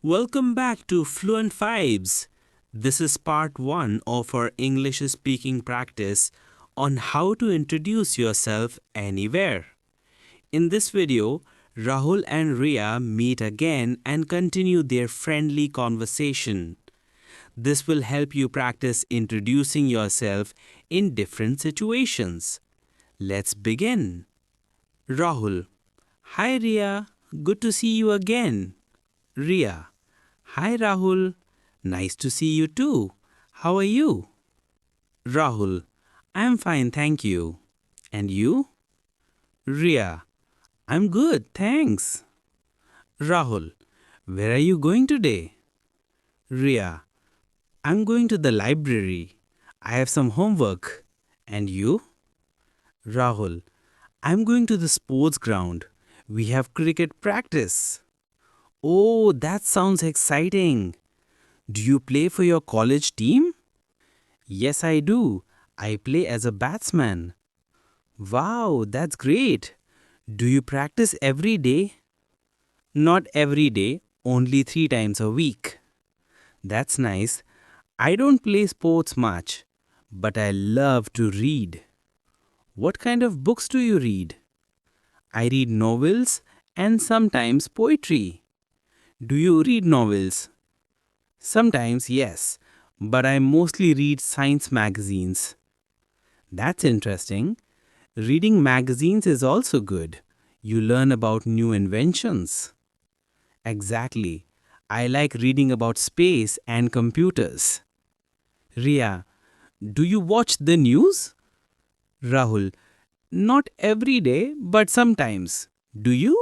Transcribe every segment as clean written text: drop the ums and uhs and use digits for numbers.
Welcome back to Fluent Vibes. This is part 1 of our English speaking practice on how to introduce yourself anywhere. In this video, Rahul and Ria meet again and continue their friendly conversation. This will help you practice introducing yourself in different situations. Let's begin. Rahul: Hi Ria, good to see you again. Ria: Hi Rahul, nice to see you too. How are you? Rahul: I'm fine, thank you. And you? Ria: I'm good, thanks. Rahul: Where are you going today? Ria: I'm going to the library. I have some homework. And you? Rahul: I'm going to the sports ground. We have cricket practice. Oh, that sounds exciting. Do you play for your college team? Yes, I do. I play as a batsman. Wow, that's great. Do you practice every day? Not every day, only 3 times a week. That's nice. I don't play sports much, but I love to read. What kind of books do you read? I read novels and sometimes poetry. Do you read novels? Sometimes, yes, but I mostly read science magazines. That's interesting. Reading magazines is also good. You learn about new inventions. Exactly. I like reading about space and computers. Ria: Do you watch the news? Rahul: Not every day, but sometimes. Do you?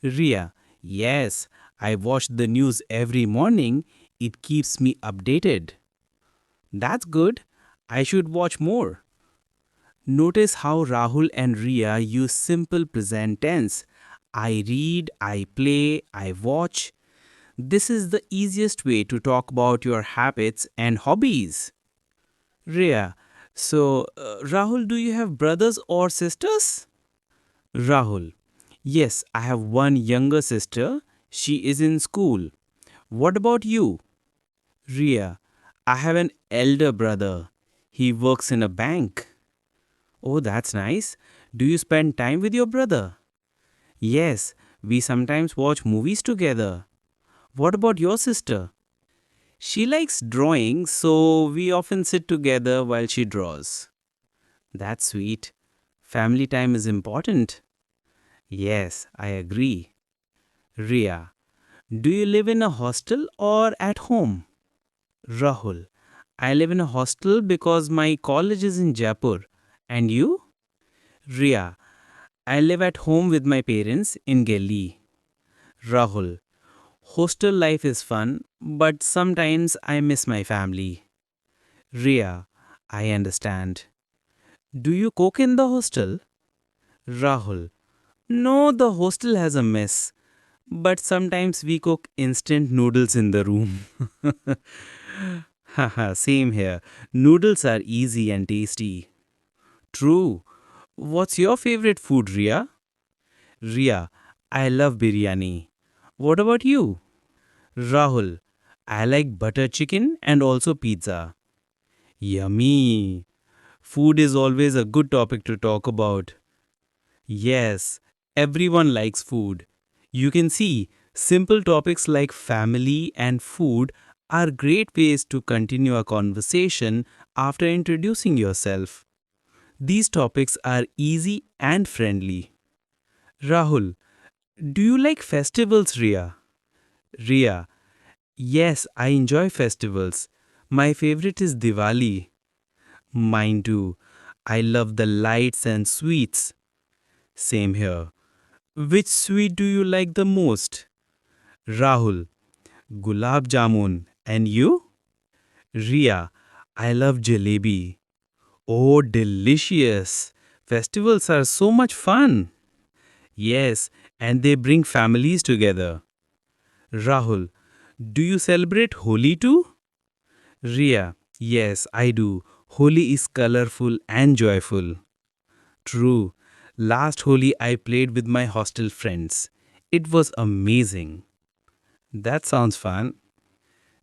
Ria: Yes, I watch the news every morning. It keeps me updated. That's good. I should watch more. Notice how Rahul and Ria use simple present tense. I read, I play, I watch. This is the easiest way to talk about your habits and hobbies. Ria: Rahul, do you have brothers or sisters? Rahul: Yes, I have one younger sister. She is in school. What about you? Ria: I have an elder brother. He works in a bank. Oh, that's nice. Do you spend time with your brother? Yes, we sometimes watch movies together. What about your sister? She likes drawing, so we often sit together while she draws. That's sweet. Family time is important. Yes, I agree. Ria: Do you live in a hostel or at home? Rahul: I live in a hostel because my college is in Jaipur. And you? Ria: I live at home with my parents in Delhi. Rahul: Hostel life is fun, but sometimes I miss my family. Ria: I understand. Do you cook in the hostel? Rahul: No, the hostel has a mess, but sometimes we cook instant noodles in the room. Haha, same here. Noodles are easy and tasty. True. What's your favorite food, Ria? Ria: I love biryani. What about you? Rahul: I like butter chicken and also pizza. Yummy. Food is always a good topic to talk about. Yes, everyone likes food. You can see simple topics like family and food are great ways to continue a conversation after introducing yourself. These topics are easy and friendly. Rahul: Do you like festivals, Ria? Ria: Yes, I enjoy festivals. My favorite is Diwali. Mine too. I love the lights and sweets. Same here. Which sweet do you like the most? Rahul: Gulab Jamun. And you? Ria: I love jalebi. Oh, delicious. Festivals are so much fun. Yes, and they bring families together. Rahul: Do you celebrate Holi too? Ria: Yes, I do. Holi is colorful and joyful. True. Last Holi I played with my hostel friends. It was amazing. That sounds fun.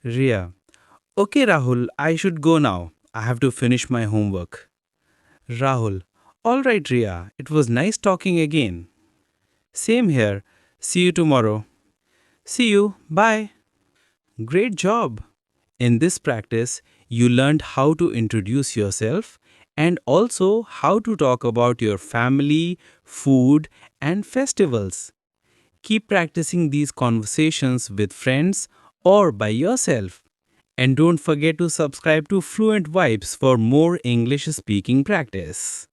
Ria. Okay, Rahul, I should go now. I have to finish my homework. Rahul. All right, Ria. It was nice talking again. Same here. See you tomorrow. See you. Bye. Great job. In this practice, you learned how to introduce yourself and also how to talk about your family, food, and festivals. Keep practicing these conversations with friends or by yourself. And don't forget to subscribe to Fluent Vibes for more English speaking practice.